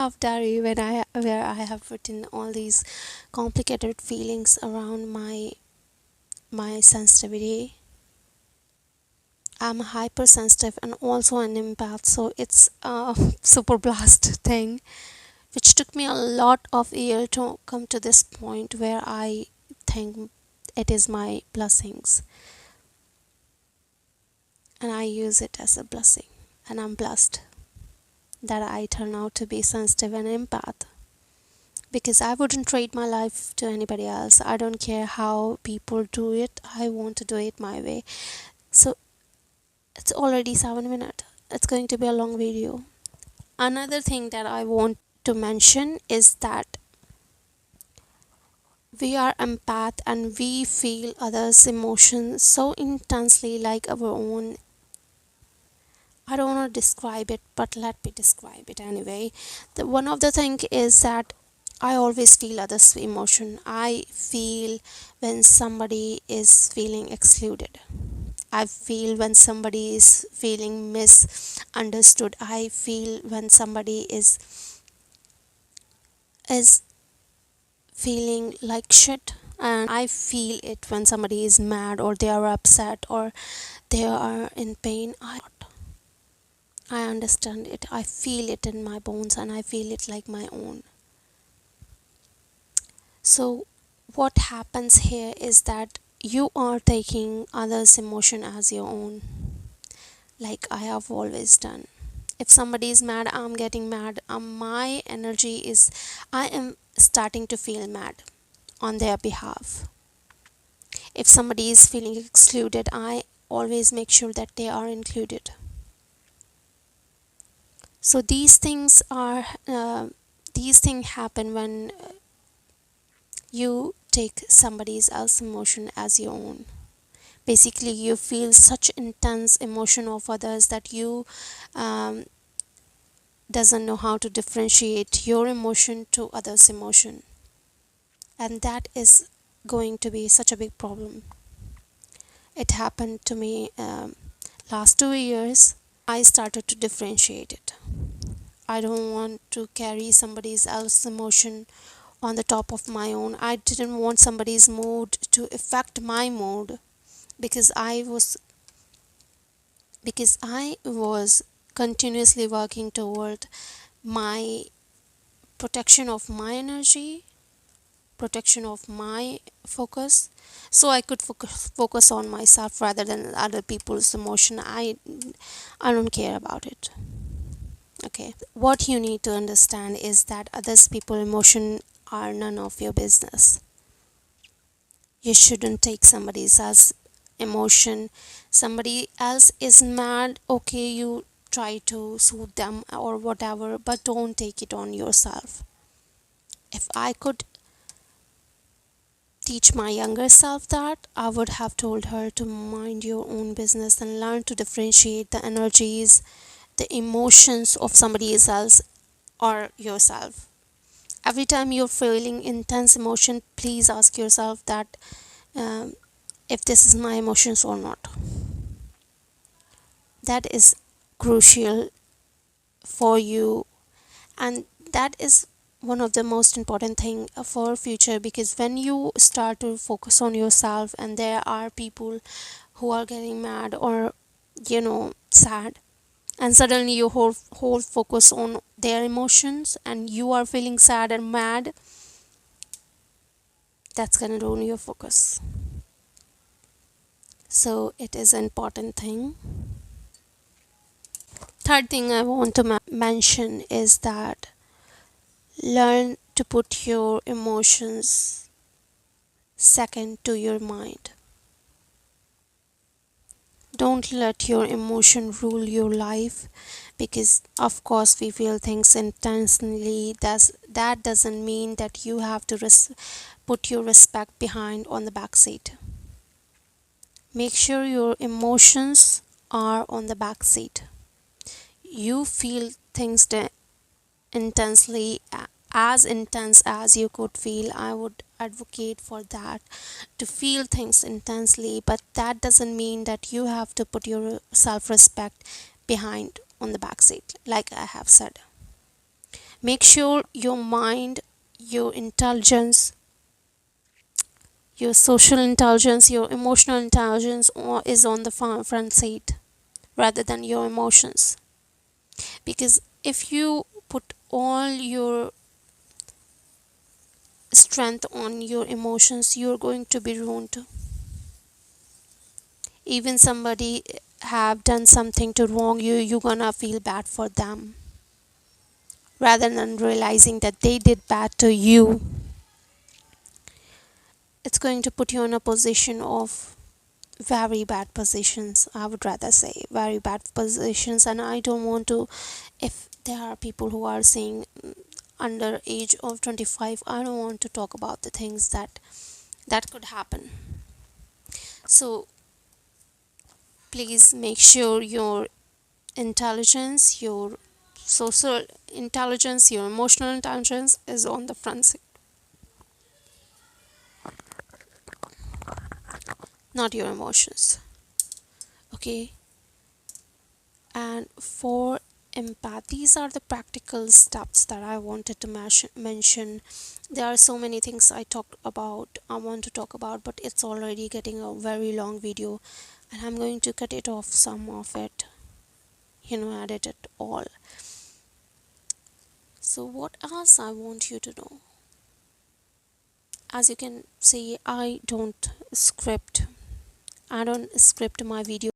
Of diary where I have written all these complicated feelings around my sensitivity. I'm hypersensitive and also an empath, so it's a super blast thing, which took me a lot of year to come to this point where I think it is my blessings and I use it as a blessing, and I'm blessed that I turn out to be sensitive and empath, because I wouldn't trade my life to anybody else. I don't care how people do it. I want to do it my way. So it's already 7 minutes. It's going to be a long video. Another thing that I want to mention is that we are empath and we feel others' emotions so intensely like our own. I don't want to describe it, but let me describe it anyway. One of the thing is that I always feel others' emotion. I feel when somebody is feeling excluded. I feel when somebody is feeling misunderstood. I feel when somebody is feeling like shit, and I feel it when somebody is mad or they are upset or they are in pain. I understand it. I feel it in my bones and I feel it like my own. So what happens here is that you are taking others' emotion as your own, like I have always done. If somebody is mad, I'm getting mad. My energy is, I am starting to feel mad on their behalf. If somebody is feeling excluded, I always make sure that they are included. So these things happen when you take somebody else's emotion as your own. Basically, you feel such intense emotion of others that you um, doesn't know how to differentiate your emotion to others' emotion, and that is going to be such a big problem. It happened to me last 2 years. I started to differentiate it. I don't want to carry somebody else's emotion on the top of my own. I didn't want somebody's mood to affect my mood, because I was continuously working toward my protection of my energy, protection of my focus, so I could focus on myself rather than other people's emotion. I don't care about it. Okay, what you need to understand is that others people emotion are none of your business. You shouldn't take somebody else's emotion. Somebody else is mad, okay, you try to soothe them or whatever, but don't take it on yourself. If I could teach my younger self that, I would have told her to mind your own business and learn to differentiate the energies, the emotions of somebody else or yourself. Every time you're feeling intense emotion, please ask yourself that um, if this is my emotions or not. That is crucial for you, and that is one of the most important thing for future, because when you start to focus on yourself and there are people who are getting mad or sad, and suddenly your whole focus on their emotions and you are feeling sad and mad, that's gonna ruin your focus. So it is an important thing. Third thing I want to mention is that learn to put your emotions second to your mind. Don't let your emotion rule your life, because of course we feel things intensely. That doesn't mean that you have to put your respect behind on the back seat. Make sure your emotions are on the back seat. You feel things intensely, as intense as you could feel. I would advocate for that, to feel things intensely, but that doesn't mean that you have to put your self-respect behind on the back seat, like I have said. Make sure your mind, your intelligence, your social intelligence, your emotional intelligence is on the front seat rather than your emotions. Because if you put all your strength on your emotions, you're going to be ruined. Even somebody have done something to wrong you, you're gonna feel bad for them rather than realizing that they did bad to you. It's going to put you in a position of very bad positions. I would rather say very bad positions. And I don't want to, if there are people who are saying under age of 25, I don't want to talk about the things that could happen. So please make sure your intelligence, your social intelligence, your emotional intelligence is on the front seat, not your emotions. Okay. And for empath, these are the practical steps that I wanted to mention. There are so many things I want to talk about, but it's already getting a very long video, and I'm going to cut it off, some of it, edit it all. So what else I want you to know? As you can see, I don't script my video.